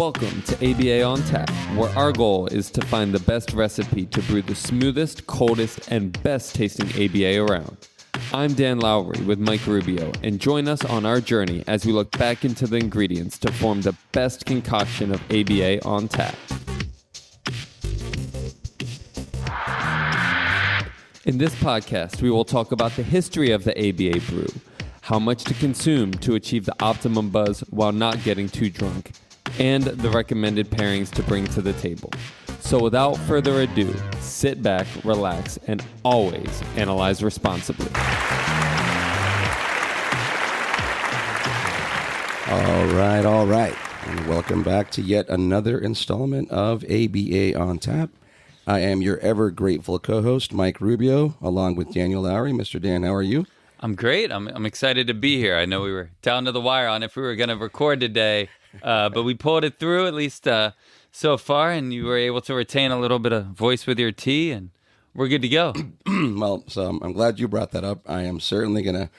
Welcome to ABA on Tap, where our goal is to find the best recipe to brew the smoothest, coldest, and best tasting ABA around. I'm Dan Lowry with Mike Rubio, and join us on our journey as we look back into the ingredients to form the best concoction of ABA on tap. In this podcast, we will talk about the history of the ABA brew, how much to consume to achieve the optimum buzz while not getting too drunk, and the recommended pairings to bring to the table. So without further ado, sit back, relax, and always analyze responsibly. All right. And welcome back to yet another installment of ABA on Tap. I am your ever grateful co-host, Mike Rubio, along with Daniel Lowry. Mr. Dan, how are you? I'm great. I'm excited to be here. I know we were down to the wire on if we were going to record today, but we pulled it through at least so far, and you were able to retain a little bit of voice with your tea, and we're good to go. Well, so I'm glad you brought that up. I am certainly going to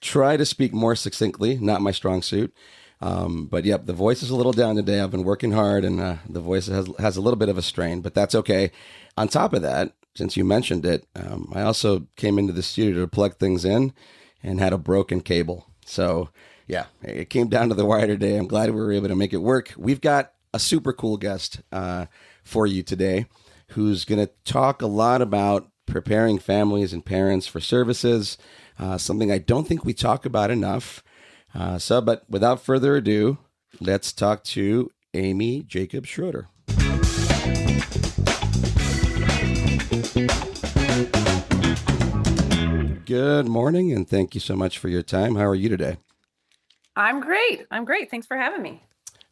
try to speak more succinctly, not my strong suit. But yep, the voice is a little down today. I've been working hard, and the voice has a little bit of a strain, but that's okay. On top of that, since you mentioned it, I also came into the studio to plug things in and had a broken cable. So yeah, it came down to the wire today. I'm glad we were able to make it work. We've got a super cool guest for you today who's going to talk a lot about preparing families and parents for services, something I don't think we talk about enough. But without further ado, let's talk to Amy Jacobs-Schroeder. Good morning, and thank you so much for your time. How are you today? I'm great. Thanks for having me.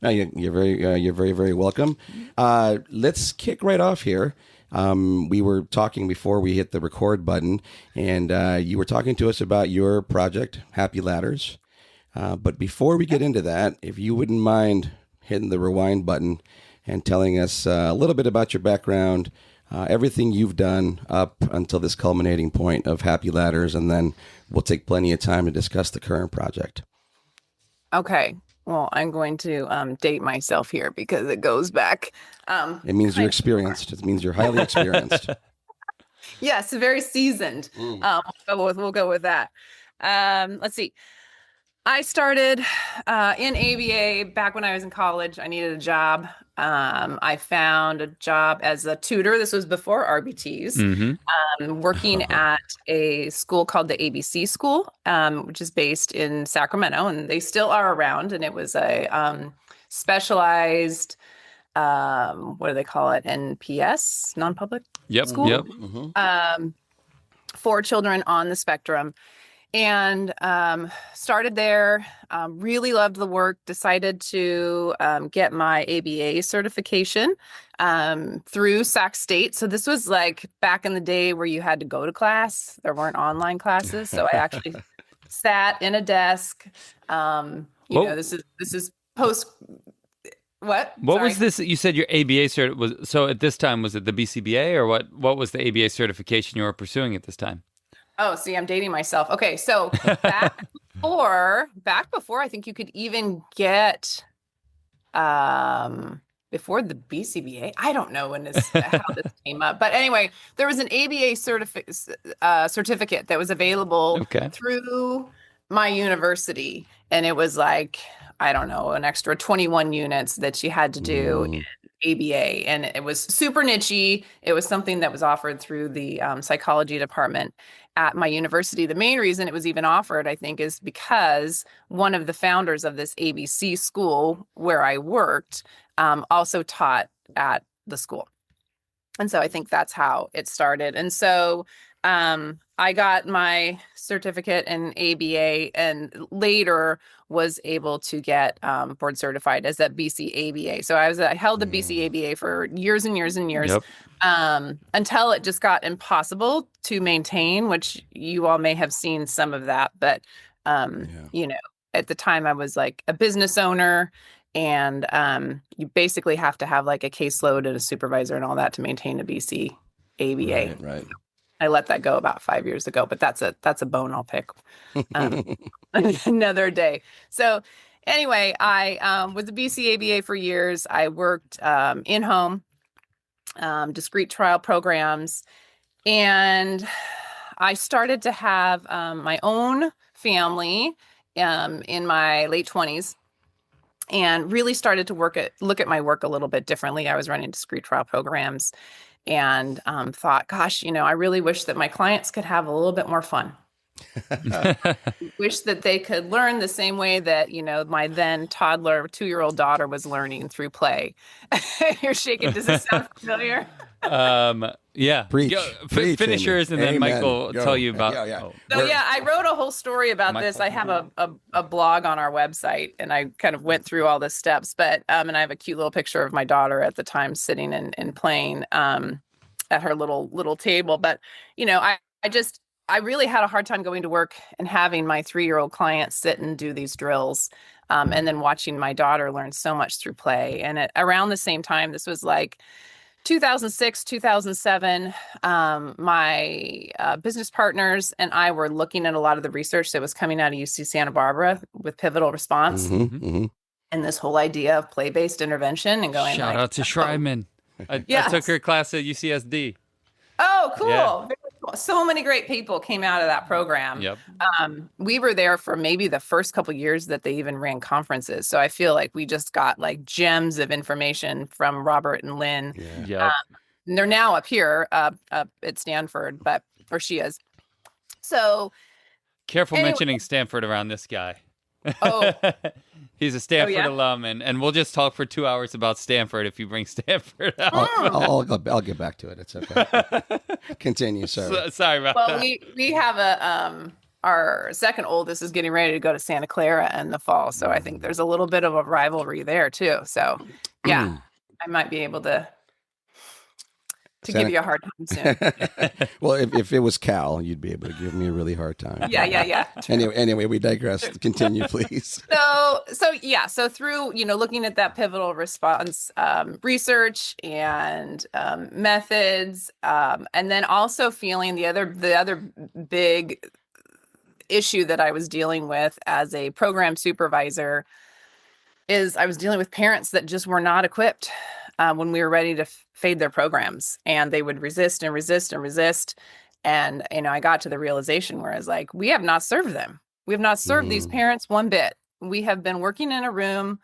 You're very welcome. Let's kick right off here. We were talking before we hit the record button, and you were talking to us about your project, Happy Ladders. But before we get into that, if you wouldn't mind hitting the rewind button and telling us a little bit about your background, everything you've done up until this culminating point of Happy Ladders, and then we'll take plenty of time to discuss the current project. Okay. Well, I'm going to date myself here because it goes back. It means you're experienced. It means you're highly experienced. Yes, very seasoned. We'll go with that. Let's see. I started in ABA back when I was in college. I needed a job. I found a job as a tutor. This was before RBTs, working at a school called the ABC School, which is based in Sacramento, and they still are around. And it was a specialized, what do they call it? NPS, non-public school. Yep. For children on the spectrum. And started there, really loved the work, decided to get my ABA certification through Sac State. So this was like back in the day where you had to go to class. There weren't online classes. So I actually sat in a desk. This is post. What was this? You said your ABA cert was, so at this time, was it the BCBA or what was the ABA certification you were pursuing at this time? Oh, see, I'm dating myself. Okay, so back before, I think you could even get before the BCBA. I don't know how this came up, but anyway, there was an ABA certificate that was available through my university, and it was like, I don't know, an extra 21 units that you had to do in ABA, and it was super niche-y. It was something that was offered through the psychology department at my university. The main reason it was even offered, I think, is because one of the founders of this ABC school where I worked also taught at the school. And so I think that's how it started. And so I got my certificate in ABA and later was able to get board certified as a BCABA. So I held the BCABA for years and years and years. Yep. Until it just got impossible to maintain, which you all may have seen some of that. But, at the time I was like a business owner, and you basically have to have like a caseload and a supervisor and all that to maintain a BCABA. Right. I let that go about 5 years ago, but that's a bone I'll pick another day. So Anyway, I was a BCABA for years. I worked in-home, discrete trial programs, and I started to have my own family in my late 20s, and really started to look at my work a little bit differently. I was running discrete trial programs, and thought, gosh, I really wish that my clients could have a little bit more fun. Wish that they could learn the same way that, my then toddler 2-year-old daughter was learning through play. You're shaking. Does this sound familiar? Yeah. Preach. Finish yours, and then Amen. Michael will tell you about. So I wrote a whole story about this. I have a blog on our website, and I kind of went through all the steps. But and I have a cute little picture of my daughter at the time sitting and playing at her little table. But I really had a hard time going to work and having my 3-year-old client sit and do these drills, and then watching my daughter learn so much through play. And around the same time, this was like 2006, 2007, my business partners and I were looking at a lot of the research that was coming out of UC Santa Barbara with pivotal response, and this whole idea of play-based intervention, and going, shout out to Schreiman. I took her class at UCSD. Oh, cool. Yeah. Very cool. So many great people came out of that program. Yep. We were there for maybe the first couple of years that they even ran conferences. So I feel like we just got like gems of information from Robert and Lynn. Yeah. And they're now up here up at Stanford, or she is. So careful mentioning Stanford around this guy. Oh. He's a Stanford alum, and we'll just talk for 2 hours about Stanford if you bring Stanford out. I'll get back to it. It's okay. Continue, sir. Sorry about that. Well, we have our second oldest is getting ready to go to Santa Clara in the fall, so I think there's a little bit of a rivalry there too. So, yeah, I might be able to give you a hard time soon. Well, if it was Cal, you'd be able to give me a really hard time. Yeah. Anyway, we digress. Continue, please. So through, looking at that pivotal response research and methods, and then also feeling the other big issue that I was dealing with as a program supervisor is I was dealing with parents that just were not equipped when we were ready to fade their programs, and they would resist and resist and resist. And, I got to the realization where I was like, we have not served them. We have not served these parents one bit. We have been working in a room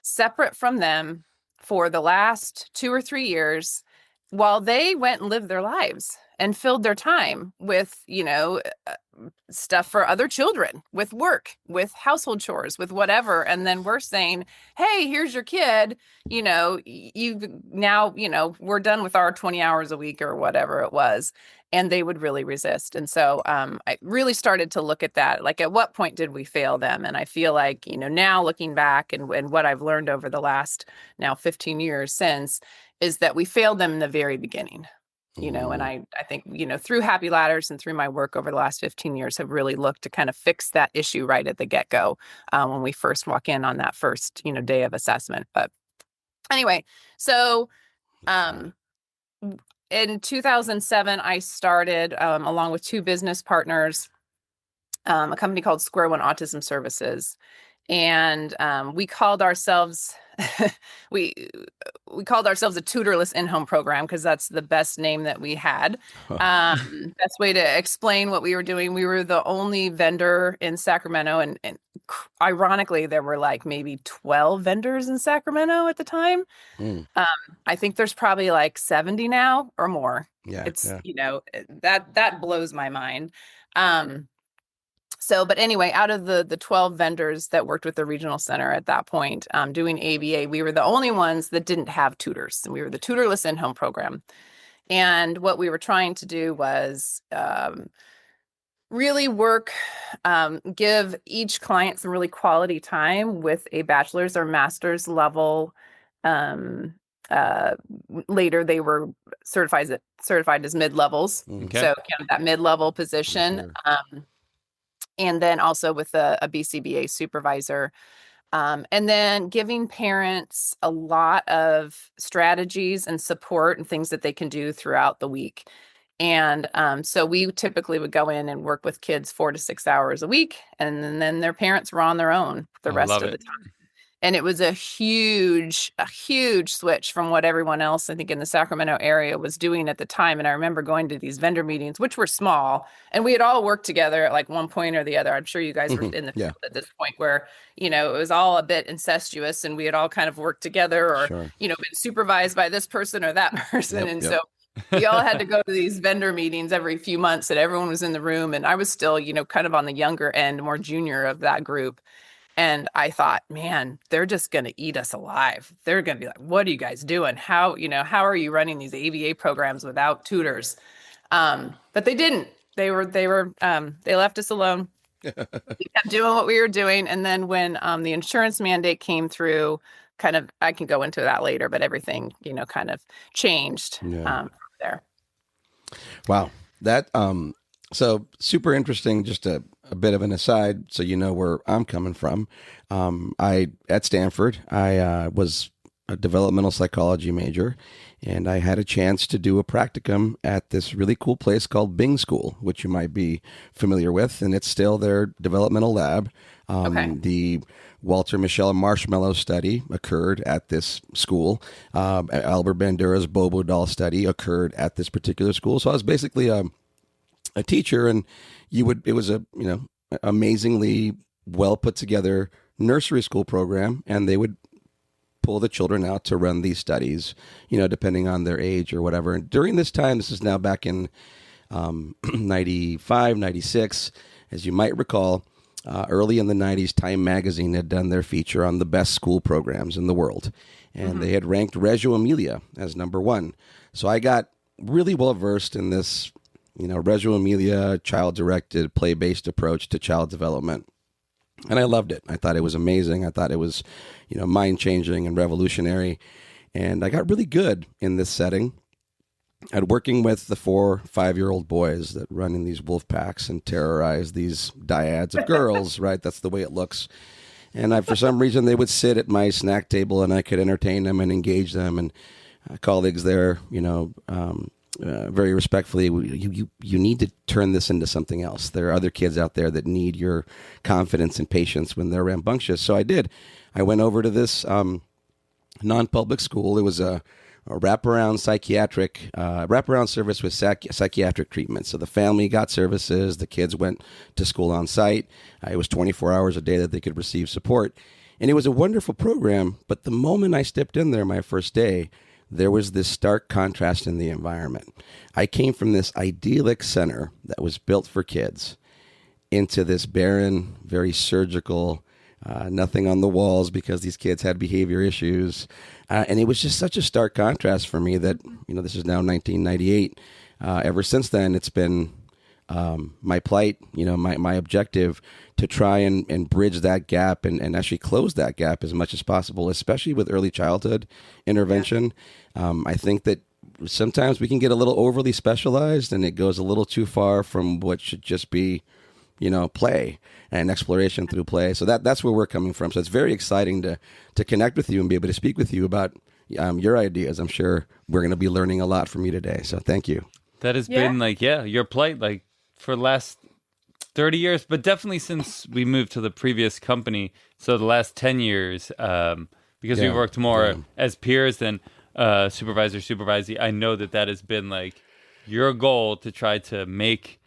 separate from them for the last 2 or 3 years while they went and lived their lives and filled their time with, stuff for other children, with work, with household chores, with whatever. And then we're saying, hey, here's your kid, you now, we're done with our 20 hours a week or whatever it was. And they would really resist. And so I really started to look at that. Like, at what point did we fail them? And I feel like, now looking back and what I've learned over the last now 15 years since is that we failed them in the very beginning. And I think, through Happy Ladders and through my work over the last 15 years have really looked to kind of fix that issue right at the get-go when we first walk in on that first, day of assessment. But anyway, so in 2007, I started, along with 2 business partners, a company called Square One Autism Services. And we called ourselves we called ourselves a tutorless in-home program because that's the best name that we had. Best way to explain what we were doing. We were the only vendor in Sacramento, and ironically, there were like maybe 12 vendors in Sacramento at the time. I think there's probably like 70 now or more. That blows my mind. But anyway, out of the 12 vendors that worked with the regional center at that point, doing ABA, we were the only ones that didn't have tutors. And we were the tutorless in-home program. And what we were trying to do was really work, give each client some really quality time with a bachelor's or master's level. Later, they were certified as mid-levels. Okay. So kind of that mid-level position. Sure. And then also with a BCBA supervisor. And then giving parents a lot of strategies and support and things that they can do throughout the week. And so we typically would go in and work with kids 4 to 6 hours a week, and then their parents were on their own the rest of the time. And it was a huge switch from what everyone else, I think, in the Sacramento area was doing at the time. And I remember going to these vendor meetings, which were small, and we had all worked together at like one point or the other. I'm sure you guys were in the field at this point where, you know, it was all a bit incestuous, and we had all kind of worked together or, you know, been supervised by this person or that person. So we all had to go to these vendor meetings every few months, and everyone was in the room. And I was still, you know, kind of on the younger end, more junior of that group. And I thought, man, they're just going to eat us alive. They're going to be like, what are you guys doing? How are you running these ABA programs without tutors? But they didn't. They left us alone. We kept doing what we were doing. And then when the insurance mandate came through, kind of, I can go into that later, but everything, you know, kind of changed there. Wow. That, so super interesting, just a bit of an aside, so you know where I'm coming from. At Stanford, I was a developmental psychology major, and I had a chance to do a practicum at this really cool place called Bing School, which you might be familiar with, and it's still their developmental lab. The Walter Mischel Marshmallow study occurred at this school. Albert Bandura's Bobo doll study occurred at this particular school. So I was basically a teacher, and it was a, you know, amazingly well put together nursery school program, and they would pull the children out to run these studies, you know, depending on their age or whatever. And during this time, this is now back in 95, 96, as you might recall, early in the 90s, Time Magazine had done their feature on the best school programs in the world, and they had ranked Reggio Emilia as number one. So I got really well versed in this, you know, Reggio Emilia child-directed, play-based approach to child development. And I loved it. I thought it was amazing. I thought it was, you know, mind-changing and revolutionary. And I got really good in this setting at working with the 4-5-year-old boys that run in these wolf packs and terrorize these dyads of girls, right? That's the way it looks. And for some reason, they would sit at my snack table, and I could entertain them and engage them. And colleagues there, you know, very respectfully, you need to turn this into something else. There are other kids out there that need your confidence and patience when they're rambunctious. So I did. I went over to this non-public school. It was a wraparound service with psychiatric treatment. So the family got services. The kids went to school on site. It was 24 hours a day that they could receive support. And it was a wonderful program. But the moment I stepped in there my first day, there was this stark contrast in the environment. I came from this idyllic center that was built for kids into this barren, very surgical, nothing on the walls because these kids had behavior issues. And it was just such a stark contrast for me that, you know, this is now 1998. Ever since then, it's been my plight, you know, my objective to try and bridge that gap and actually close that gap as much as possible, especially with early childhood intervention. I think that sometimes we can get a little overly specialized, and it goes a little too far from what should just be, you know, play and exploration through play. So that's where we're coming from. So it's very exciting to connect with you and be able to speak with you about your ideas. I'm sure we're going to be learning a lot from you today. So thank you. That has been your plight, for the last 30 years, but definitely since we moved to the previous company. So the last 10 years, because we worked more as peers than supervisor, supervisee. I know that has been your goal to try to make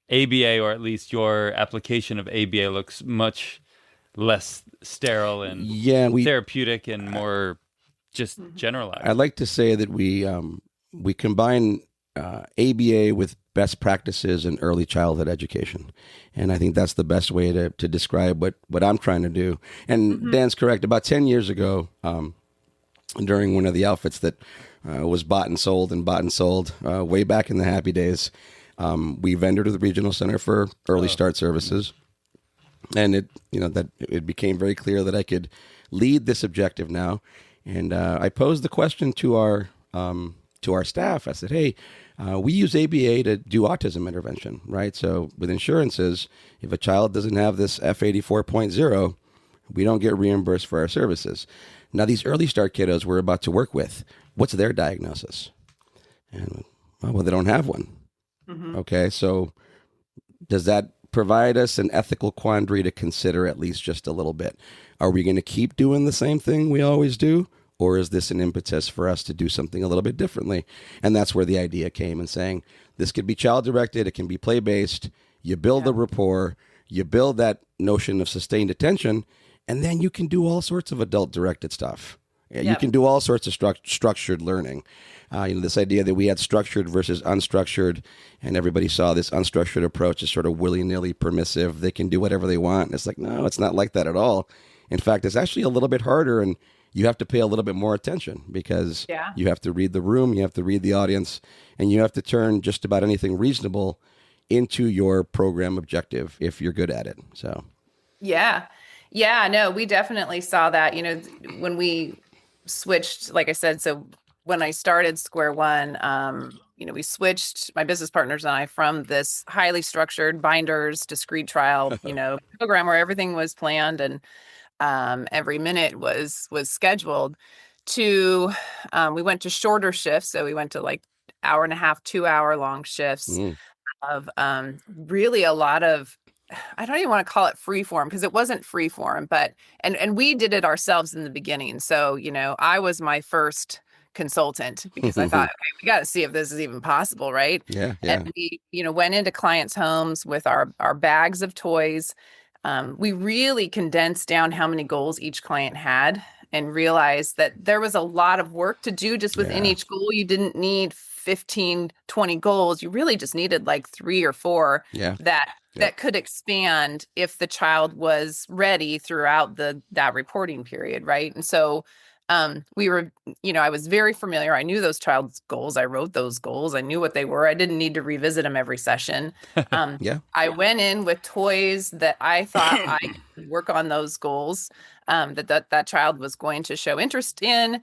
ABA, or at least your application of ABA, looks much less sterile and therapeutic and more just generalized. I'd like to say that we combine ABA with best practices in early childhood education. And I think that's the best way to describe what I'm trying to do. And Dan's correct. About 10 years ago, during one of the outfits that was bought and sold way back in the happy days, we vendored to the Regional Center for Early Start Services. And it became very clear that I could lead this objective now. And I posed the question to our staff. I said, hey, we use ABA to do autism intervention, right? So with insurances, if a child doesn't have this F84.0, we don't get reimbursed for our services. Now, these early start kiddos we're about to work with, what's their diagnosis? And well, they don't have one. Mm-hmm. Okay, so does that provide us an ethical quandary to consider at least just a little bit? Are we going to keep doing the same thing we always do? Or is this an impetus for us to do something a little bit differently? And that's where the idea came and saying, this could be child directed, it can be play based. You build the rapport, you build that notion of sustained attention, and then you can do all sorts of adult directed stuff. You can do all sorts of structured learning. This idea that we had structured versus unstructured, and everybody saw this unstructured approach as sort of willy-nilly permissive. They can do whatever they want. And it's like, no, it's not like that at all. In fact, it's actually a little bit harder, and you have to pay a little bit more attention because you have to read the room, you have to read the audience, and you have to turn just about anything reasonable into your program objective if you're good at it. So, no, we definitely saw that. When we switched, like I said, so when I started Square One, we switched, my business partners and I, from this highly structured binders, discrete trial, program where everything was planned and every minute was scheduled, to we went to shorter shifts. So we went to like hour and a half, 2 hour long shifts of really a lot of, I don't even want to call it free form because it wasn't free form, but and we did it ourselves in the beginning. So, I was my first consultant because I thought, okay, we got to see if this is even possible, right? Yeah. And we, went into clients' homes with our bags of toys. We really condensed down how many goals each client had and realized that there was a lot of work to do just within each goal. You didn't need 15, 20 goals. You really just needed like 3 or 4 that could expand if the child was ready throughout that reporting period, right? And so we were, I was very familiar. I knew those child's goals. I wrote those goals. I knew what they were. I didn't need to revisit them every session. I went in with toys that I thought I could work on those goals that child was going to show interest in.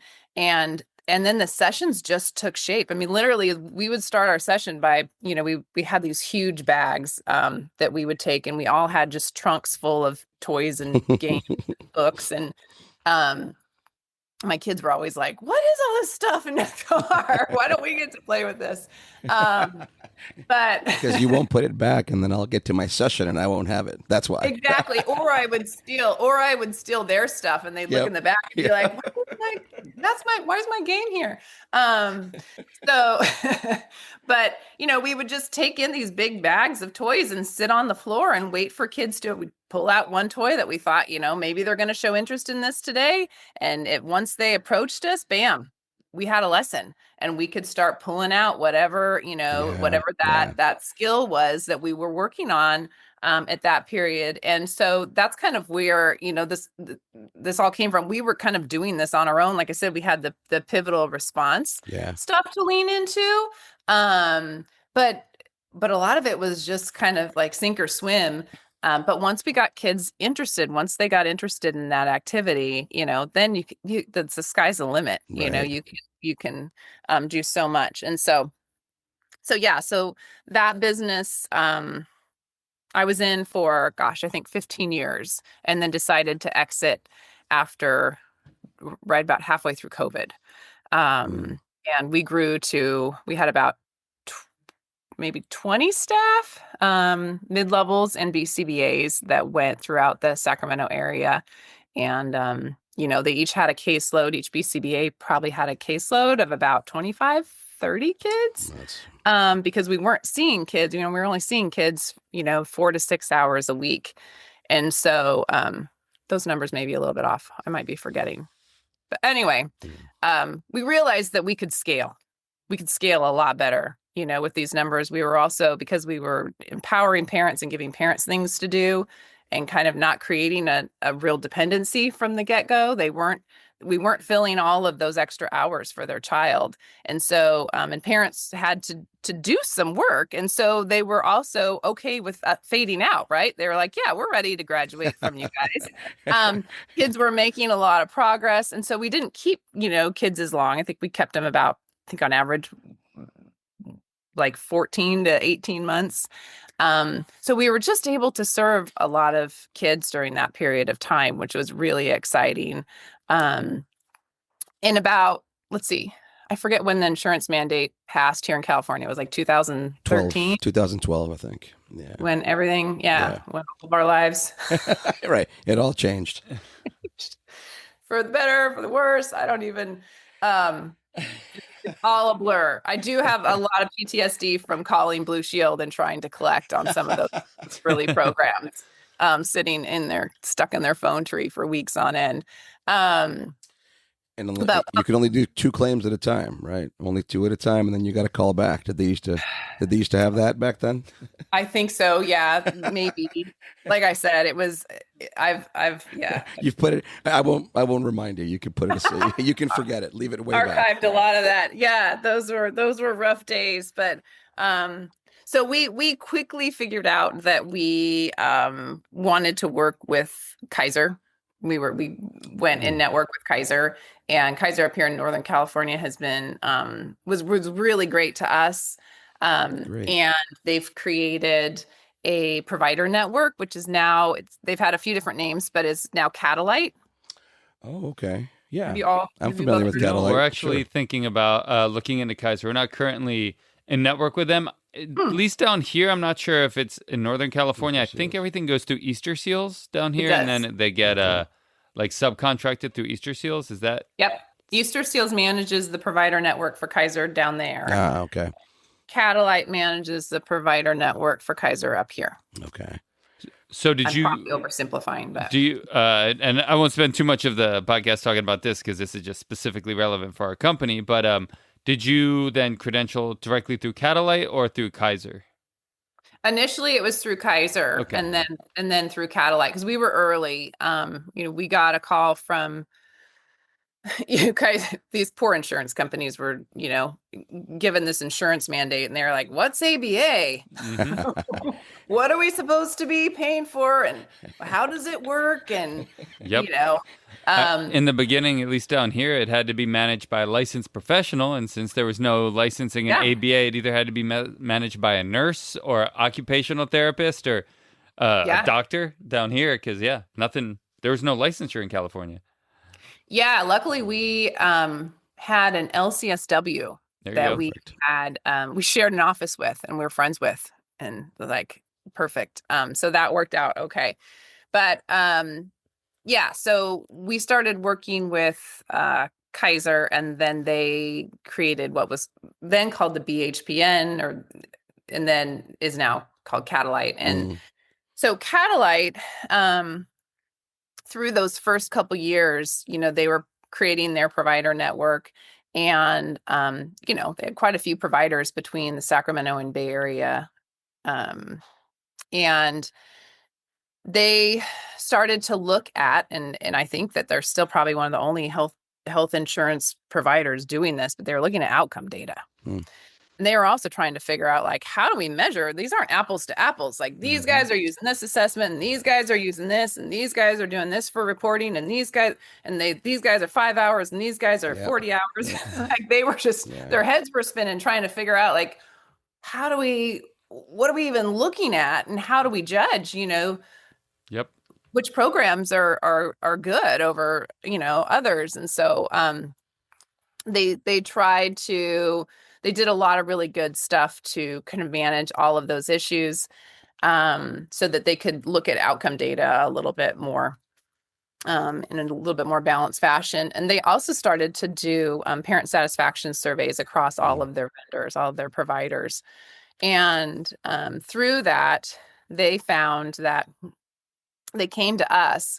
And then the sessions just took shape. I mean, literally, we would start our session by, we had these huge bags that we would take, and we all had just trunks full of toys and games, and books, and my kids were always like, what is all this stuff in the car? Why don't we get to play with this? But because you won't put it back, and then I'll get to my session and I won't have it. That's why. Exactly. Or I would steal their stuff, and they'd look in the back and be like, where's my game here? So, but we would just take in these big bags of toys and sit on the floor and wait for kids to pull out one toy that we thought, maybe they're going to show interest in this today. And once they approached us, bam, we had a lesson, and we could start pulling out whatever, whatever that skill was that we were working on at that period. And so that's kind of where, this all came from. We were kind of doing this on our own. Like I said, we had the pivotal response stuff to lean into. But a lot of it was just kind of like sink or swim. But once we got kids interested, once they got interested in that activity, then the sky's the limit. Right. You can do so much. And so that business, I was in for, I think 15 years, and then decided to exit after right about halfway through COVID. And we grew we had about maybe 20 staff, mid-levels and BCBAs that went throughout the Sacramento area. And, they each had a caseload. Each BCBA probably had a caseload of about 25, 30 kids. Because we weren't seeing kids, we were only seeing kids, 4 to 6 hours a week. And so those numbers may be a little bit off. I might be forgetting. But anyway, we realized that we could scale. We could scale a lot better, with these numbers. We were also, because we were empowering parents and giving parents things to do and kind of not creating a real dependency from the get-go. We weren't filling all of those extra hours for their child. And so, and parents had to do some work. And so they were also okay with fading out, right? They were like, yeah, we're ready to graduate from you guys. Kids were making a lot of progress. And so we didn't keep, kids as long. I think we kept them about, on average, like 14 to 18 months. So we were just able to serve a lot of kids during that period of time, which was really exciting. In about, I forget when the insurance mandate passed here in California. It was like 2013. 2012, I think. Yeah. When everything, when all of our lives. Right. It all changed. For the better, for the worse. I don't even, it's all a blur. I do have a lot of PTSD from calling Blue Shield and trying to collect on some of those early programs, sitting in there, stuck in their phone tree for weeks on end. And you can only do 2 claims at a time, right? Only 2 at a time, and then you got to call back. Did they used to have that back then? I think so. Yeah, maybe. Like I said, it was. Yeah. You've put it. I won't remind you. You can put it aside. You can forget it. Leave it way back. Archived a lot of that. Yeah, those were rough days, but so we quickly figured out that we wanted to work with Kaiser. We went in network with Kaiser, and Kaiser up here in Northern California has been was really great to us. And they've created a provider network, which is now they've had a few different names, but is now Catalyte. Oh, okay. Yeah. I'm familiar with Catalyte. We're actually thinking about looking into Kaiser. We're not currently in network with them. At least down here, I'm not sure if it's in Northern California. I think everything goes through Easter Seals down here, and then they get like subcontracted through Easter Seals. Is that? Yep. Easter Seals manages the provider network for Kaiser down there. Ah, okay. Catalyte manages the provider network for Kaiser up here. Okay. So I'm probably oversimplifying, but do you? And I won't spend too much of the podcast talking about this because this is just specifically relevant for our company. But did you then credential directly through Catalyte or through Kaiser? Initially, it was through Kaiser, and then through Catalyte because we were early. We got a call from you guys. These poor insurance companies were, given this insurance mandate, and they're like, "What's ABA? Mm-hmm. What are we supposed to be paying for, and how does it work?" And in the beginning, at least down here, it had to be managed by a licensed professional, and since there was no licensing in ABA, it either had to be managed by a nurse or occupational therapist or a doctor down here. Because nothing. There was no licensure in California. Yeah, luckily we had an LCSW that we had. We shared an office with, and we were friends with, and like perfect. So that worked out okay, but so we started working with Kaiser, and then they created what was then called the BHPN, and then is now called Catalyte. And so Catalyte, through those first couple years, they were creating their provider network, and they had quite a few providers between the Sacramento and Bay Area, and they started to look at, and I think that they're still probably one of the only health insurance providers doing this, but they're looking at outcome data. And they were also trying to figure out, like, how do we measure? These aren't apples to apples. Like, these guys are using this assessment, and these guys are using this, and these guys are doing this for reporting, and these guys are 5 hours, and these guys are 40 hours. Like, they were just, their heads were spinning trying to figure out, like, what are we even looking at, and how do we judge, Yep. which programs are good over, others. And so they did a lot of really good stuff to kind of manage all of those issues, so that they could look at outcome data a little bit more in a little bit more balanced fashion. And they also started to do parent satisfaction surveys across all of their vendors, all of their providers. And through that, they found that they came to us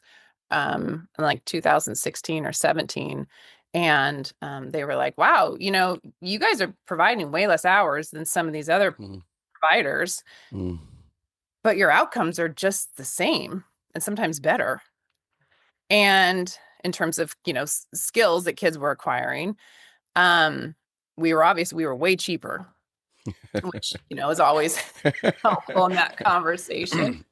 in like 2016 or 17. And they were like, wow, you guys are providing way less hours than some of these other providers, but your outcomes are just the same and sometimes better. And in terms of, skills that kids were acquiring, we were way cheaper, which, is always helpful in that conversation.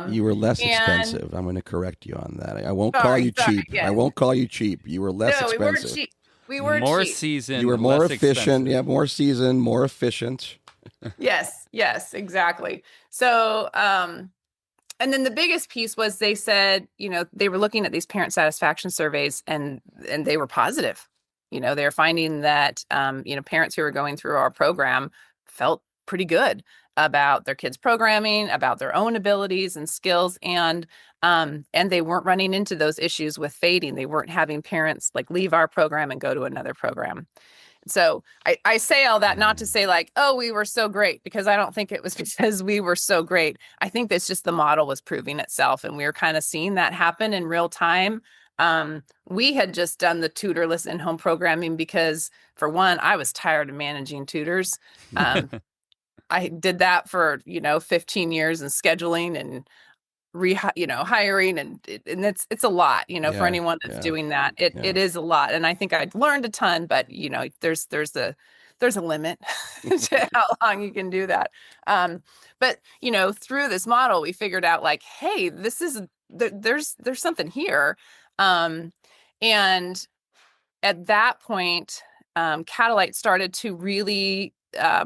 You were less expensive. I'm going to correct you on that. I won't call you cheap. Yeah. I won't call you cheap. You were less expensive. We weren't cheap. We were more cheap. Seasoned. You were more efficient. Expensive. Yeah, more seasoned, more efficient. Yes, exactly. So, and then the biggest piece was they said, they were looking at these parent satisfaction surveys, and they were positive. They're finding that, parents who are going through our program felt pretty good about their kids' programming, about their own abilities and skills, and they weren't running into those issues with fading. They weren't having parents like leave our program and go to another program. So I say all that not to say like, oh, we were so great, because I don't think it was because we were so great. I think that's just the model was proving itself, and we were kind of seeing that happen in real time. We had just done the tutorless in-home programming because, for one, I was tired of managing tutors. I did that for 15 years and scheduling and hiring, and it's a lot, for anyone that's doing that. It is a lot, and I think I'd learned a ton, but there's a limit to how long you can do that. But through this model, we figured out like, hey, there's something here, and at that point, Catalyte started to really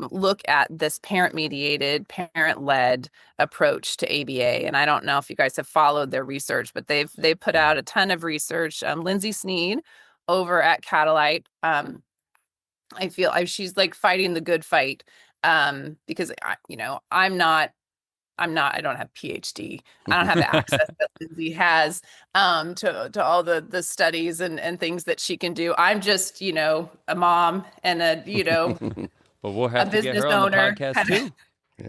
look at this parent-mediated, parent-led approach to ABA. And I don't know if you guys have followed their research, but they've put out a ton of research. Lindsay Sneed over at Catalyte, I feel she's like fighting the good fight, because I don't have PhD. I don't have the access that Lindsay has to all the studies and things that she can do. I'm just, a mom and a, well, we'll have a to get business her on the owner podcast too.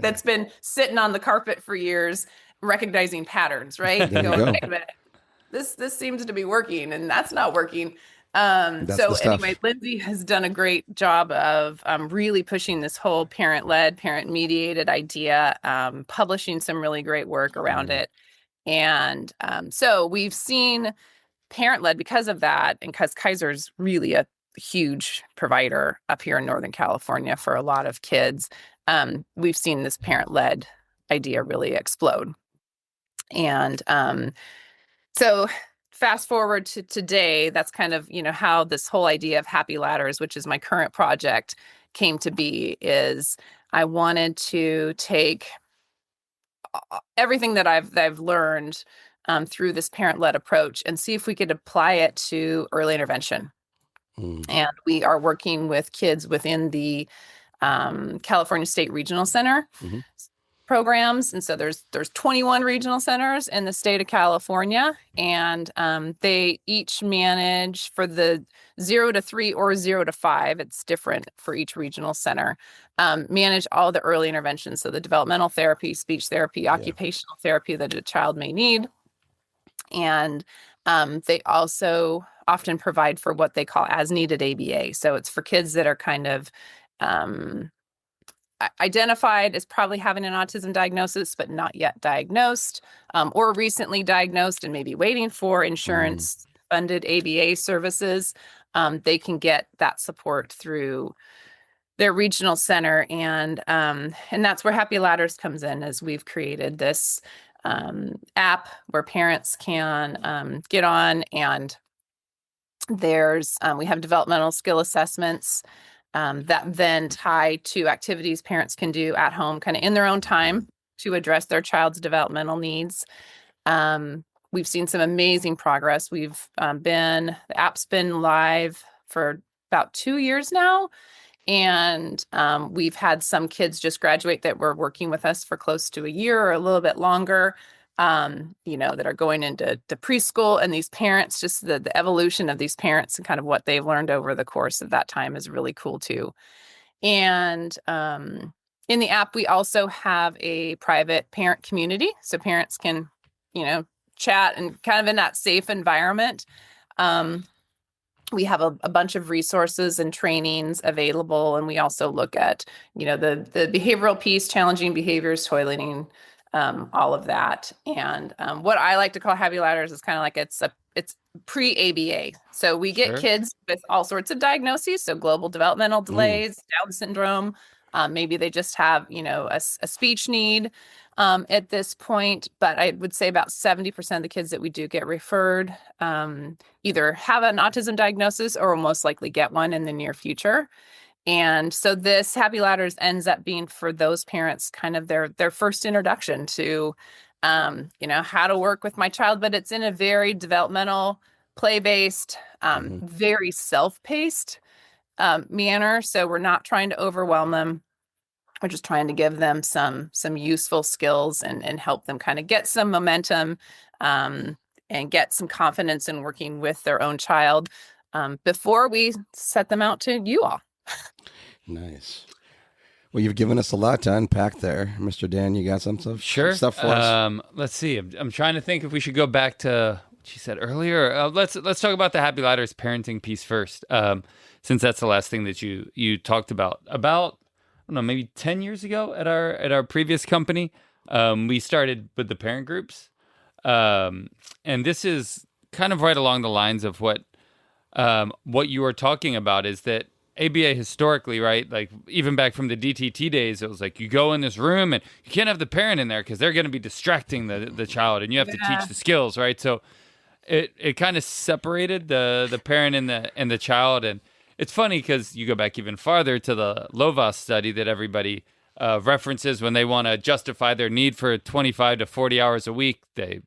That's been sitting on the carpet for years, recognizing patterns, right? There you Going, go. wait a minute, this seems to be working, and that's not working. That's So the stuff. anyway, Lindsay has done a great job of really pushing this whole parent-led, parent-mediated idea, publishing some really great work around it. And so we've seen parent-led because of that, and because Kaiser's really a huge provider up here in Northern California for a lot of kids. We've seen this parent-led idea really explode. And so fast forward to today, that's kind of, how this whole idea of Happy Ladders, which is my current project, came to be. Is I wanted to take everything that I've learned through this parent-led approach and see if we could apply it to early intervention. And we are working with kids within the California State Regional Center programs. And so there's 21 regional centers in the state of California, and they each manage for the 0 to 3 or 0 to 5. It's different for each regional center. Manage all the early interventions. So the developmental therapy, speech therapy, occupational therapy that a child may need. And they also often provide for what they call as needed ABA. So it's for kids that are kind of identified as probably having an autism diagnosis, but not yet diagnosed, or recently diagnosed and maybe waiting for insurance funded ABA services. They can get that support through their regional center. And that's where Happy Ladders comes in, as we've created this app where parents can get on, and we have developmental skill assessments that then tie to activities parents can do at home, kind of in their own time, to address their child's developmental needs. We've seen some amazing progress. The app's been live for about 2 years now. And we've had some kids just graduate that were working with us for close to a year or a little bit longer, that are going into preschool. And these parents, just the evolution of these parents and kind of what they've learned over the course of that time is really cool too. And in the app, we also have a private parent community. So parents can, chat and kind of in that safe environment. We have a bunch of resources and trainings available. And we also look at, the behavioral piece, challenging behaviors, toileting, all of that. And what I like to call Happy Ladders is kind of like it's pre-ABA. So we get kids with all sorts of diagnoses. So global developmental delays, Down syndrome. Maybe they just have, a speech need at this point. But I would say about 70% of the kids that we do get referred either have an autism diagnosis or will most likely get one in the near future. And so this Happy Ladders ends up being for those parents kind of their first introduction to, how to work with my child. But it's in a very developmental play-based, very self-paced manner. So we're not trying to overwhelm them. We're just trying to give them some useful skills and help them kind of get some momentum and get some confidence in working with their own child before we set them out to you all. Nice. Well, you've given us a lot to unpack there. Mr. Dan, you got some stuff, Sure. stuff for us? Let's see. I'm trying to think if we should go back to what she said earlier. Let's talk about the Happy Ladders parenting piece first, since that's the last thing that you talked about. About, I don't know, maybe 10 years ago at our previous company, we started with the parent groups. And this is kind of right along the lines of what you were talking about, is that ABA historically, right? Like even back from the DTT days, it was like you go in this room and you can't have the parent in there because they're going to be distracting the child, and you have to teach the skills, right? So it kind of separated the parent and the child. And it's funny because you go back even farther to the Lovas study that everybody references when they want to justify their need for 25 to 40 hours a week. They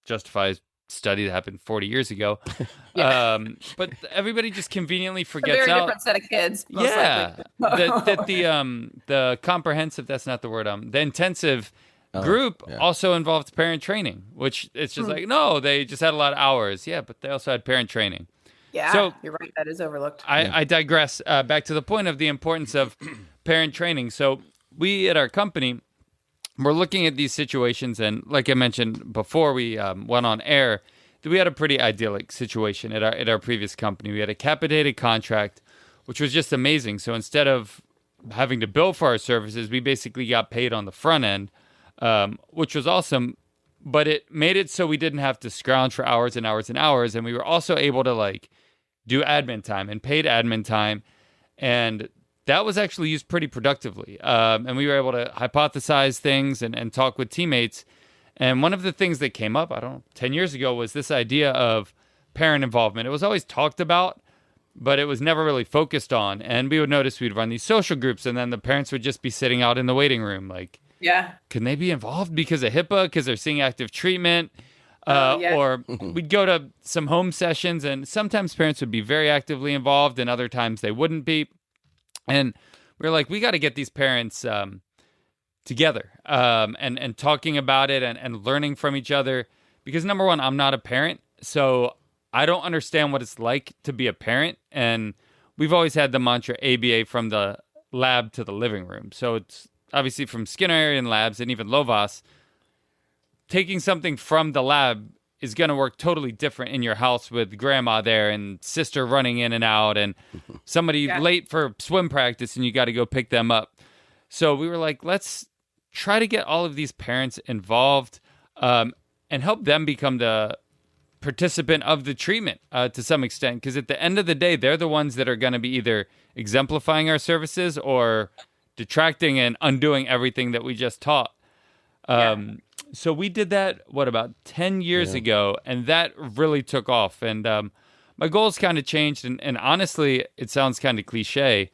justify study that happened 40 years ago. But everybody just conveniently forgets a very out. different set of kids. Yeah. that the comprehensive, that's not the word, the intensive group also involved parent training, which it's just like, no, they just had a lot of hours. Yeah, but they also had parent training. Yeah, so, you're right. That is overlooked. I digress. Back to the point of the importance of parent training. So we at our company, we're looking at these situations, and like I mentioned before we went on air, we had a pretty idyllic situation at our previous company. We had a capitated contract, which was just amazing. So instead of having to bill for our services, we basically got paid on the front end, which was awesome. But it made it so we didn't have to scrounge for hours and hours and hours, and we were also able to do admin time and paid admin time, and that was actually used pretty productively. And we were able to hypothesize things and talk with teammates. And one of the things that came up, 10 years ago, was this idea of parent involvement. It was always talked about, but it was never really focused on. And we would notice we'd run these social groups, and then the parents would just be sitting out in the waiting room. Can they be involved because of HIPAA, because they're seeing active treatment? Or we'd go to some home sessions, and sometimes parents would be very actively involved, and other times they wouldn't be. And we were like, we got to get these parents together and talking about it and learning from each other. Because number one, I'm not a parent, so I don't understand what it's like to be a parent. And we've always had the mantra ABA from the lab to the living room. So it's obviously from Skinnerian labs and even Lovas. Taking something from the lab is going to work totally different in your house with grandma there and sister running in and out and somebody late for swim practice and you got to go pick them up. So we were like, let's try to get all of these parents involved and help them become the participant of the treatment to some extent. Because at the end of the day, they're the ones that are going to be either exemplifying our services or detracting and undoing everything that we just taught. So we did that, about 10 years ago, and that really took off. And my goals kind of changed, and honestly, it sounds kind of cliche,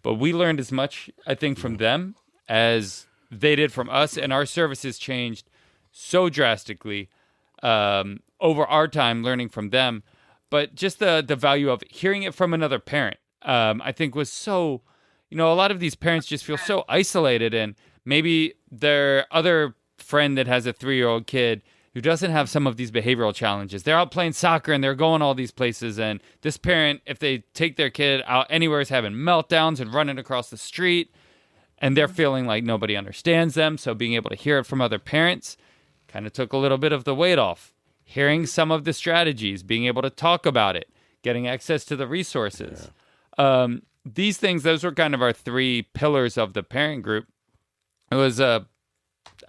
but we learned as much, I think, from them as they did from us, and our services changed so drastically over our time learning from them. But just the value of hearing it from another parent, I think was so, a lot of these parents just feel so isolated, and maybe their other friend that has a 3-year-old kid who doesn't have some of these behavioral challenges. They're out playing soccer and they're going all these places. And this parent, if they take their kid out anywhere, is having meltdowns and running across the street. And they're feeling like nobody understands them. So being able to hear it from other parents kind of took a little bit of the weight off. Hearing some of the strategies, being able to talk about it, getting access to the resources. These things, those were kind of our 3 pillars of the parent group. It was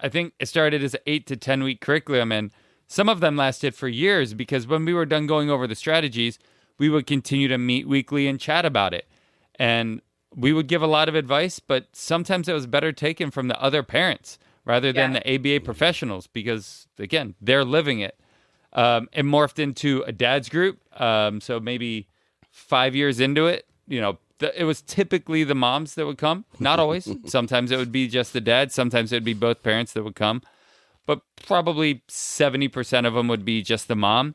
I think it started as an 8 to 10 week curriculum, and some of them lasted for years because when we were done going over the strategies, we would continue to meet weekly and chat about it. And we would give a lot of advice, but sometimes it was better taken from the other parents rather than the ABA professionals because, again, they're living it. It morphed into a dad's group. So maybe 5 years into it, it was typically the moms that would come. Not always. Sometimes it would be just the dad. Sometimes it would be both parents that would come. But probably 70% of them would be just the mom.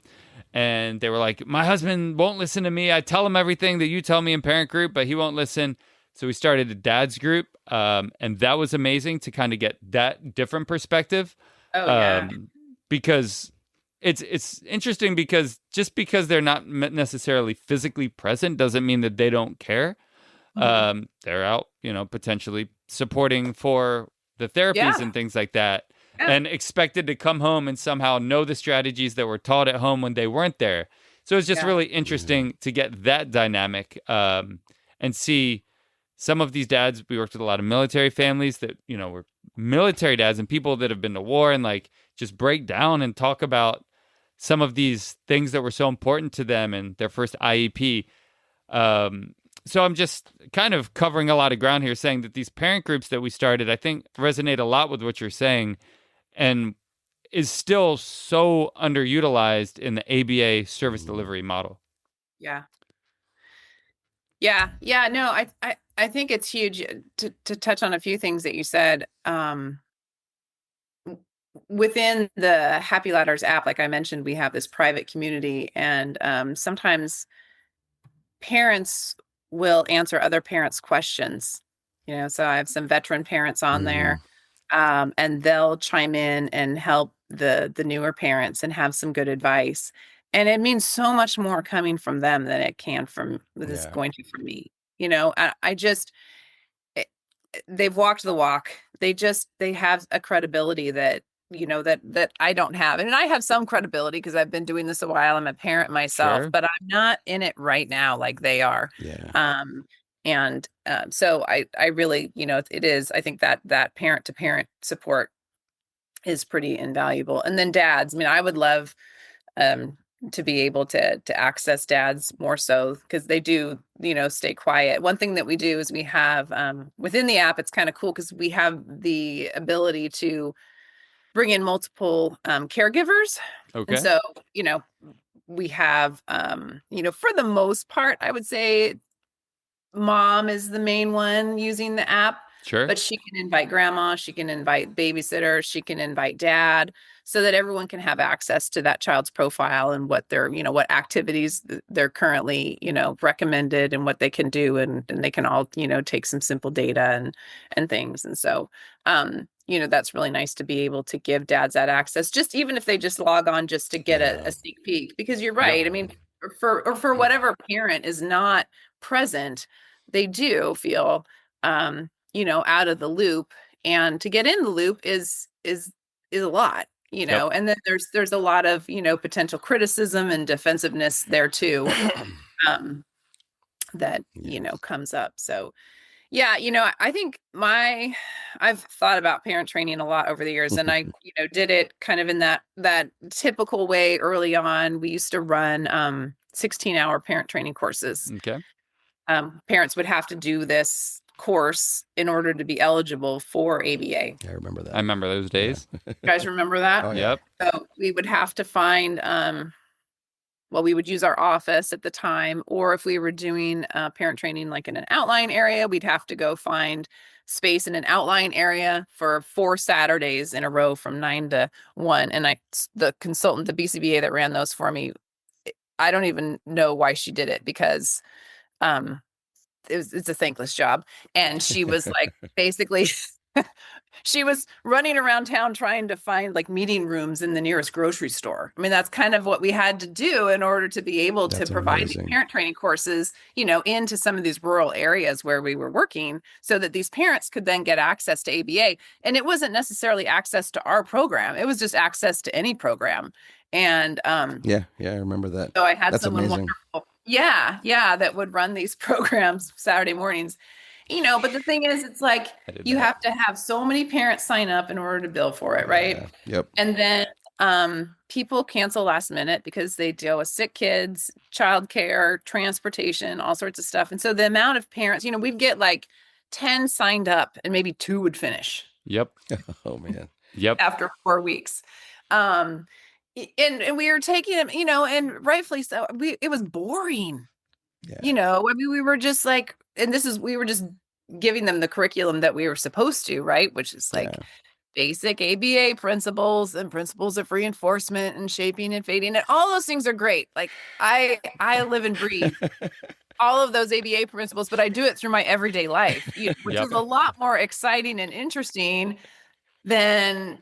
And they were like, my husband won't listen to me. I tell him everything that you tell me in parent group, but he won't listen. So we started a dad's group, and that was amazing to kind of get that different perspective. Oh, yeah. Because it's interesting because just because they're not necessarily physically present doesn't mean that they don't care. They're out, potentially supporting for the therapies and things like that, and expected to come home and somehow know the strategies that were taught at home when they weren't there. So it's just really interesting to get that dynamic and see some of these dads. We worked with a lot of military families that, were military dads and people that have been to war, and like just break down and talk about some of these things that were so important to them and their first IEP. So I'm just kind of covering a lot of ground here, saying that these parent groups that we started, I think, resonate a lot with what you're saying, and is still so underutilized in the ABA service delivery model. Yeah. No, I think it's huge to touch on a few things that you said. Within the Happy Ladders app, like I mentioned, we have this private community, and sometimes parents will answer other parents' questions. So I have some veteran parents on there, and they'll chime in and help the newer parents and have some good advice. And it means so much more coming from them than it can from this going to from me. I just they've walked the walk. They have a credibility that that I don't have. And I have some credibility because I've been doing this a while. I'm a parent myself, but I'm not in it right now like they are. So I really, it is, I think that parent to parent support is pretty invaluable. And then dads, I mean, I would love to be able to access dads more so, because they do, stay quiet. One thing that we do is we have within the app, it's kind of cool because we have the ability to bring in multiple caregivers. Okay. And so, we have, for the most part, I would say mom is the main one using the app. Sure. But she can invite grandma, she can invite babysitter, she can invite dad, so that everyone can have access to that child's profile and what they're, what activities they're currently, recommended and what they can do. And they can all, take some simple data and things. And so, that's really nice to be able to give dads that access, just even if they just log on just to get a sneak peek, because you're right. I mean, for whatever parent is not present, they do feel, out of the loop, and to get in the loop is a lot, and then there's a lot of, potential criticism and defensiveness there too, that, comes up. So, I think I've thought about parent training a lot over the years, and I, did it kind of in that typical way early on. We used to run 16-hour parent training courses. Okay. Parents would have to do this course in order to be eligible for ABA. I remember that. I remember those days. You guys remember that? Oh, yeah. Yep. So we would have to find, we would use our office at the time, or if we were doing parent training like in an outline area, we'd have to go find space in an outline area for 4 Saturdays in a row from 9 to 1. And the consultant, the BCBA that ran those for me, I don't even know why she did it, because it's a thankless job. And she was like, basically, she was running around town trying to find like meeting rooms in the nearest grocery store. I mean, that's kind of what we had to do in order to be able to provide these parent training courses, into some of these rural areas where we were working, so that these parents could then get access to ABA. And it wasn't necessarily access to our program. It was just access to any program. And I remember that. So I had That's someone amazing. wonderful, that would run these programs Saturday mornings. But the thing is, it's like you have to have so many parents sign up in order to bill for it, right? Yep. And then people cancel last minute because they deal with sick kids, childcare, transportation, all sorts of stuff. And so the amount of parents, we'd get like 10 signed up and maybe 2 would finish. Yep. Oh man. Yep. After 4 weeks. And we were taking them, and rightfully so. It was boring. Yeah. I mean, we were just like, and we were just giving them the curriculum that we were supposed to, right? Which is like, basic ABA principles and principles of reinforcement and shaping and fading, and all those things are great. Like I live and breathe all of those ABA principles, but I do it through my everyday life, which is a lot more exciting and interesting than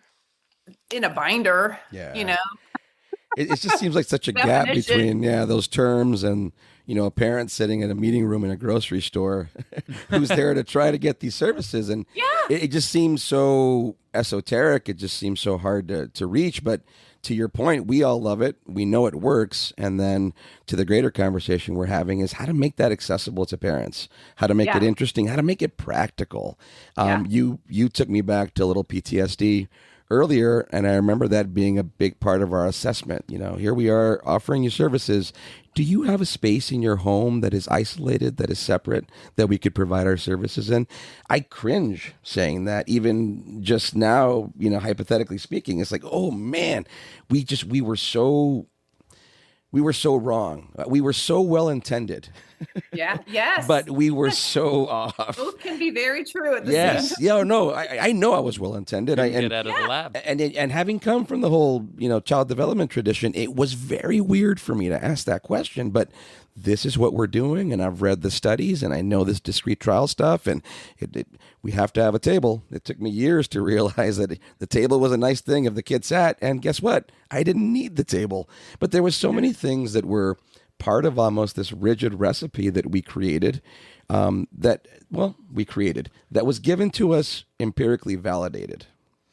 in a binder. It just seems like such a gap between those terms and a parent sitting in a meeting room in a grocery store who's there to try to get these services, and it just seems so esoteric. It just seems so hard to reach. But to your point, we all love it. We know it works. And then to the greater conversation we're having is how to make that accessible to parents, how to make it interesting, how to make it practical. You took me back to a little PTSD earlier, and I remember that being a big part of our assessment. Here we are offering you services. Do you have a space in your home that is isolated, that is separate, that we could provide our services in? I cringe saying that, even just now, hypothetically speaking. It's like, oh man, we were so wrong. We were so well intended. Yes. But we were so off. Both can be very true at the same time. Yeah, no, I know I was well intended. Get out of the lab. And having come from the whole, child development tradition, it was very weird for me to ask that question. But this is what we're doing, and I've read the studies, and I know this discrete trial stuff, and we have to have a table. It took me years to realize that the table was a nice thing if the kid sat, and guess what? I didn't need the table. But there was so many things that were part of almost this rigid recipe that we created, that was given to us empirically validated,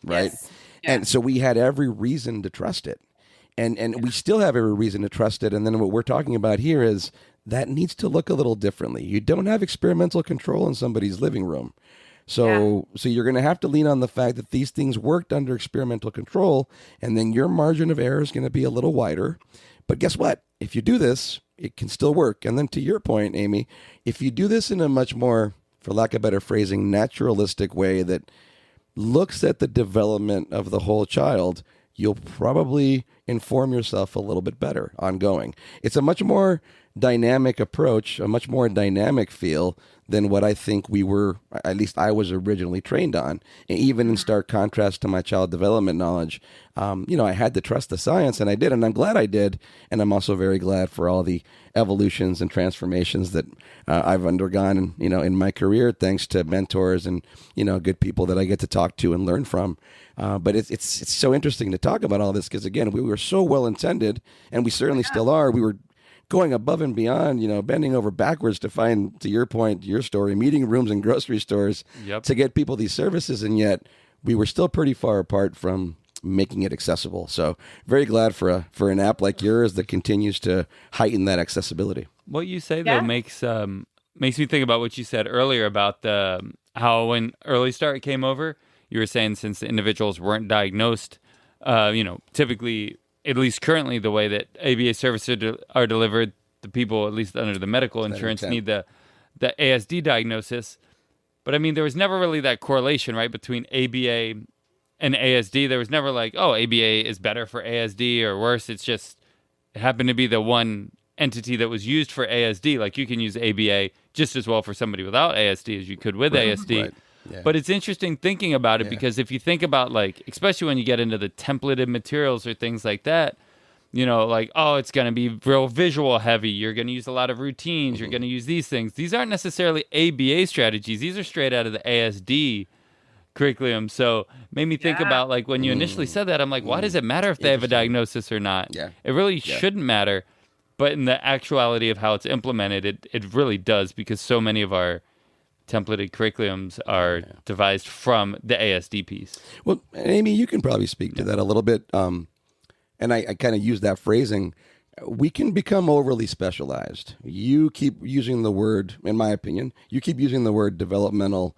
right? Yes. And so we had every reason to trust it. And we still have every reason to trust it. And then what we're talking about here is that needs to look a little differently. You don't have experimental control in somebody's living room. So you're going to have to lean on the fact that these things worked under experimental control, and then your margin of error is going to be a little wider. But guess what? If you do this, it can still work. And then to your point, Amy, if you do this in a much more, for lack of better phrasing, naturalistic way that looks at the development of the whole child, you'll probably inform yourself a little bit better ongoing. It's a much more dynamic approach, a much more dynamic feel than what I think we were, at least I was originally trained on. And even in stark contrast to my child development knowledge, I had to trust the science, and I did, and I'm glad I did. And I'm also very glad for all the evolutions and transformations that I've undergone, in my career, thanks to mentors and, good people that I get to talk to and learn from. But it's so interesting to talk about all this because, again, we were so well intended, and we certainly still are. We were going above and beyond, bending over backwards to find, to your point, your story, meeting rooms and grocery stores to get people these services. And yet we were still pretty far apart from making it accessible. So very glad for an app like yours that continues to heighten that accessibility. What you say, though, makes me think about what you said earlier about how when Early Start came over, you were saying since the individuals weren't diagnosed, typically, at least currently, the way that ABA services are delivered, the people, at least under the medical insurance, need the ASD diagnosis. But I mean, there was never really that correlation, right, between ABA and ASD. There was never like, oh, ABA is better for ASD or worse. It's just, it happened to be the one entity that was used for ASD. Like you can use ABA just as well for somebody without ASD as you could with ASD. Right. Yeah. But it's interesting thinking about it because if you think about, like, especially when you get into the templated materials or things like that, like, oh, it's going to be real visual heavy. You're going to use a lot of routines. You're going to use these things. These aren't necessarily ABA strategies. These are straight out of the ASD curriculum. So made me think about, like, when you initially said that, I'm like, why does it matter if they have a diagnosis or not? Yeah. It really shouldn't matter. But in the actuality of how it's implemented, it really does, because so many of our templated curriculums are devised from the ASD piece. Well, Amy, you can probably speak to that a little bit. And I kind of use that phrasing. We can become overly specialized. You keep using the word, in my opinion, developmental.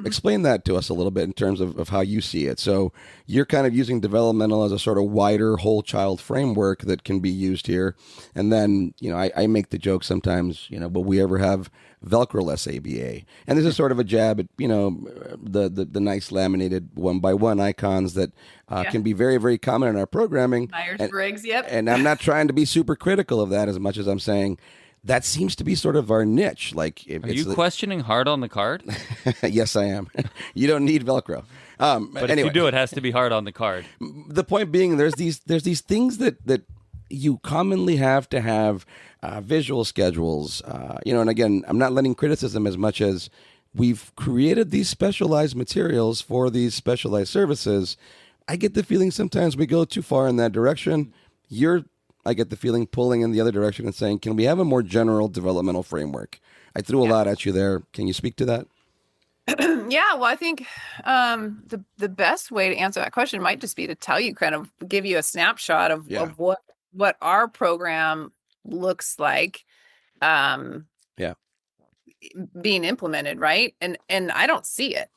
Explain that to us a little bit in terms of how you see it. So you're kind of using developmental as a sort of wider whole child framework that can be used here. And then, I make the joke sometimes, will we ever have Velcro-less ABA? And this is sort of a jab at, the nice laminated 1x1 icons that can be very, very common in our programming. Myers-Briggs, And I'm not trying to be super critical of that as much as I'm saying that seems to be sort of our niche. Like, are you questioning hard on the card? Yes, I am. You don't need Velcro. But anyway, if you do, it has to be hard on the card. The point being, there's these things that you commonly have to have visual schedules. And again, I'm not letting criticism as much as we've created these specialized materials for these specialized services. I get the feeling sometimes we go too far in that direction. I get the feeling pulling in the other direction and saying, can we have a more general developmental framework? I threw a lot at you there. Can you speak to that? Yeah, well, I think the best way to answer that question might just be to tell you, kind of give you a snapshot of what our program looks like being implemented, right? And I don't see it.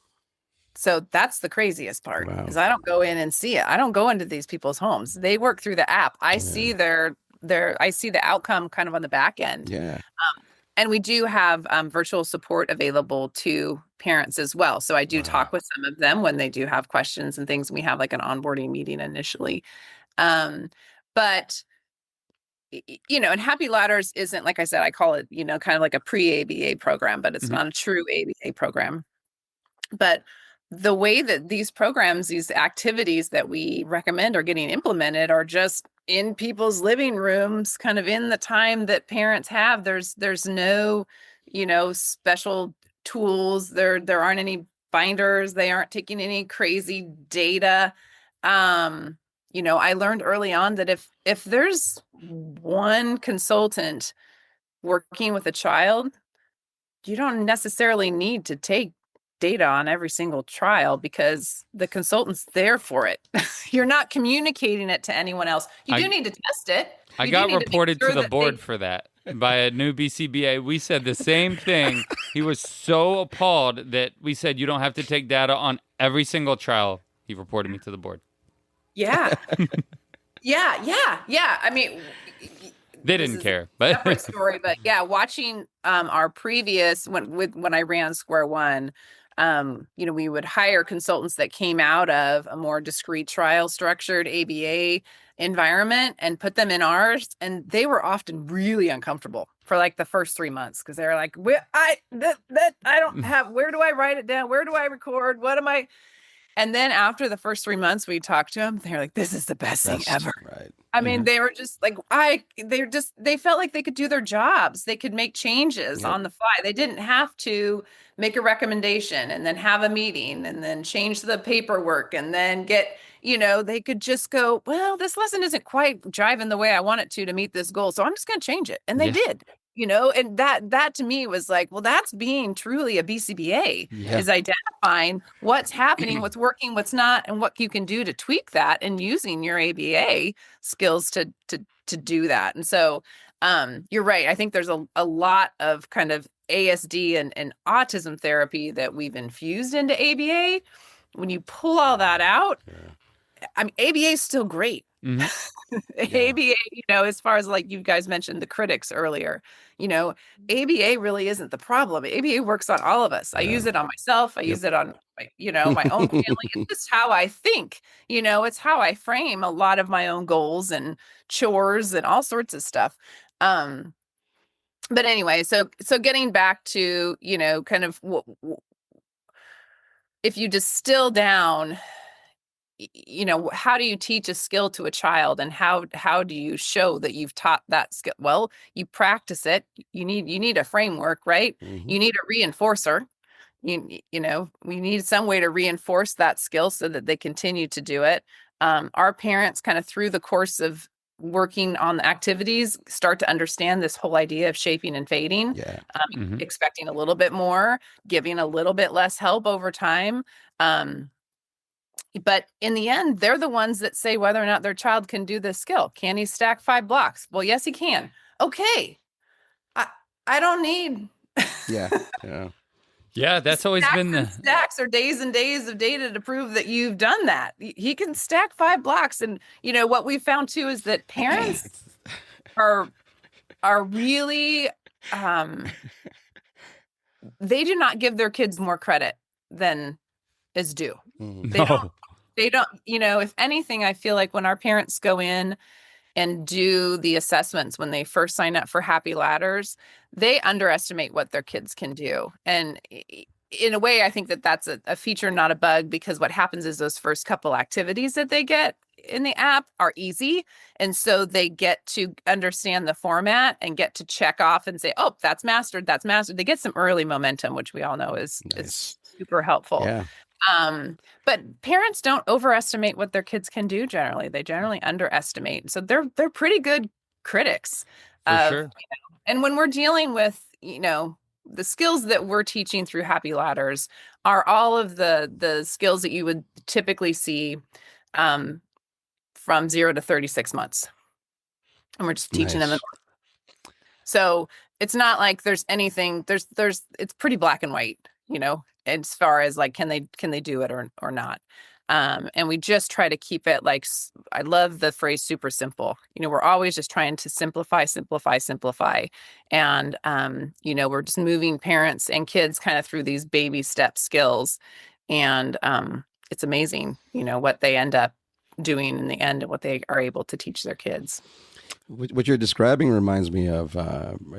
So that's the craziest part, is I don't go in and see it. I don't go into these people's homes. They work through the app. I see I see the outcome kind of on the back end. Yeah. And we do have virtual support available to parents as well. So I do talk with some of them when they do have questions and things. We have like an onboarding meeting initially. But, and Happy Ladders isn't, like I said, I call it, kind of like a pre-ABA program, but it's not a true ABA program. But the way that these programs, these activities that we recommend are getting implemented are just in people's living rooms, kind of in the time that parents have. There's no, special tools. There aren't any binders. They aren't taking any crazy data. I learned early on that if there's one consultant working with a child, you don't necessarily need to take data on every single trial because the consultant's there for it. You're not communicating it to anyone else. You do need to test it. I got reported to the board for that by a new BCBA. We said the same thing. He was so appalled that we said you don't have to take data on every single trial. He reported me to the board. Yeah. Yeah. I mean, they didn't care, but separate story. But yeah, watching our previous when I ran Square One, we would hire consultants that came out of a more discrete trial structured ABA environment and put them in ours, and they were often really uncomfortable for like the first 3 months because they're like, I don't have, where do I write it down? Where do I record? What am I? And then after the first 3 months, we talked to them. They're like, "This is the best thing ever." Right. I mean, they were just like, they felt like they could do their jobs. They could make changes on the fly. They didn't have to make a recommendation and then have a meeting and then change the paperwork and then get, they could just go, well, this lesson isn't quite driving the way I want it to meet this goal. So I'm just going to change it. And they did. And that to me was like, well, that's being truly a BCBA, is identifying what's happening, what's working, what's not, and what you can do to tweak that and using your ABA skills to do that. And so you're right. I think there's a lot of kind of ASD and autism therapy that we've infused into ABA. When you pull all that out, I mean, ABA is still great. ABA, as far as like you guys mentioned the critics earlier, ABA really isn't the problem. ABA works on all of us. I use it on myself. I use it on, my own family. It's just how I think, it's how I frame a lot of my own goals and chores and all sorts of stuff. But anyway, so getting back to, kind of if you distill down, how do you teach a skill to a child, and how do you show that you've taught that skill? Well, you practice it. You need a framework, right? You need a reinforcer. We need some way to reinforce that skill so that they continue to do it. Our parents kind of through the course of working on the activities start to understand this whole idea of shaping and fading, expecting a little bit more, giving a little bit less help over time. But in the end, they're the ones that say whether or not their child can do this skill. Can he stack 5 blocks? Well, yes, he can. Okay. I don't need. Yeah, that's always been the stacks or days and days of data to prove that you've done that. He can stack 5 blocks. And what we found too is that parents are really they do not give their kids more credit than is due. They don't, if anything, I feel like when our parents go in and do the assessments when they first sign up for Happy Ladders, they underestimate what their kids can do. And in a way, I think that that's a feature, not a bug, because what happens is those first couple activities that they get in the app are easy. And so they get to understand the format and get to check off and say, oh, that's mastered, that's mastered. They get some early momentum, which we all know is super helpful. Yeah. But parents don't overestimate what their kids can do generally. They generally underestimate. So they're pretty good critics. For sure. And when we're dealing with, the skills that we're teaching through Happy Ladders are all of the skills that you would typically see from 0 to 36 months. And we're just teaching them. So it's not like there's anything, it's pretty black and white, as far as like, can they do it or not? And we just try to keep it like, I love the phrase super simple. We're always just trying to simplify. And, we're just moving parents and kids kind of through these baby step skills. And it's amazing, what they end up doing in the end and what they are able to teach their kids. What you're describing reminds me of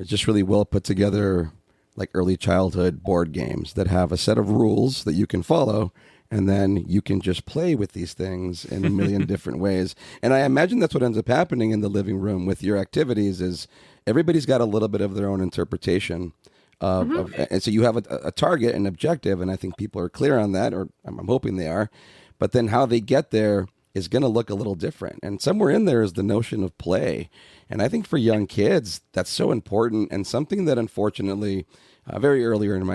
just really well put together, like early childhood board games that have a set of rules that you can follow. And then you can just play with these things in a million different ways. And I imagine that's what ends up happening in the living room with your activities is everybody's got a little bit of their own interpretation of and so you have a target, an objective, and I think people are clear on that, or I'm hoping they are. But then how they get there is going to look a little different. And somewhere in there is the notion of play. And I think for young kids, that's so important and something that unfortunately very early in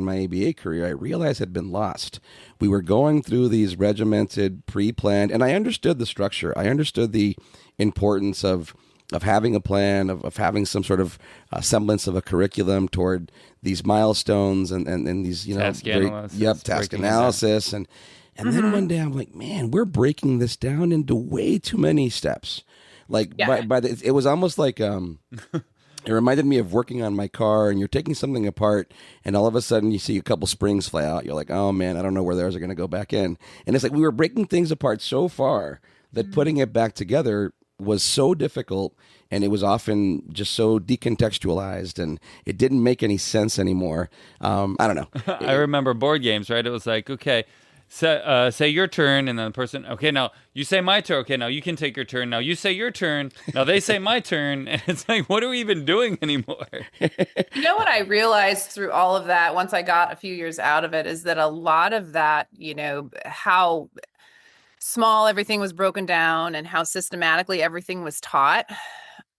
my ABA career, I realized had been lost. We were going through these regimented, pre-planned, and I understood the structure. I understood the importance of having a plan, of having some sort of semblance of a curriculum toward these milestones and these, task analysis. And then one day I'm like, man, we're breaking this down into way too many steps. Like it was almost like it reminded me of working on my car, and you're taking something apart, and all of a sudden you see a couple springs fly out. You're like, oh man, I don't know where those are going to go back in. And it's like we were breaking things apart so far that putting it back together was so difficult, and it was often just so decontextualized, and it didn't make any sense anymore. I don't know. I remember board games, right? It was like, okay, say your turn, and then the person, okay, now you say my turn. Okay, now you can take your turn. Now you say your turn. Now they say my turn. And it's like, what are we even doing anymore? You know what I realized through all of that, once I got a few years out of it, is that a lot of that, how small everything was broken down and how systematically everything was taught,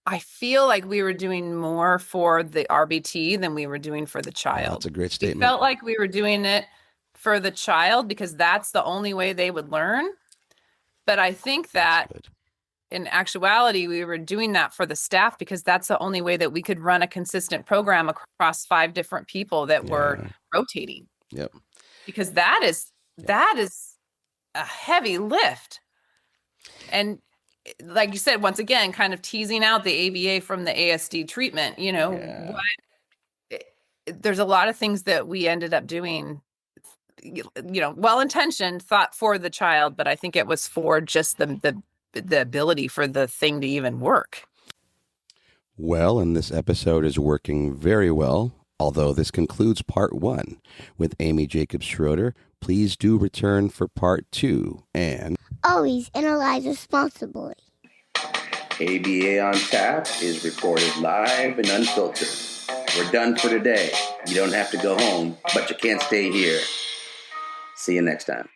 I feel like we were doing more for the RBT than we were doing for the child. That's a great statement. It felt like we were doing it for the child because that's the only way they would learn. But I think that in actuality, we were doing that for the staff because that's the only way that we could run a consistent program across 5 different people that were rotating. Yep. Because that is a heavy lift. And like you said, once again, kind of teasing out the ABA from the ASD treatment, there's a lot of things that we ended up doing, well-intentioned, thought for the child, but I think it was for just the ability for the thing to even work. Well, and this episode is working very well, although this concludes part 1 with Amy Jacobs-Schroeder. Please do return for part 2 and always analyze responsibly. ABA on Tap is recorded live and unfiltered. We're done for today. You don't have to go home, but you can't stay here. See you next time.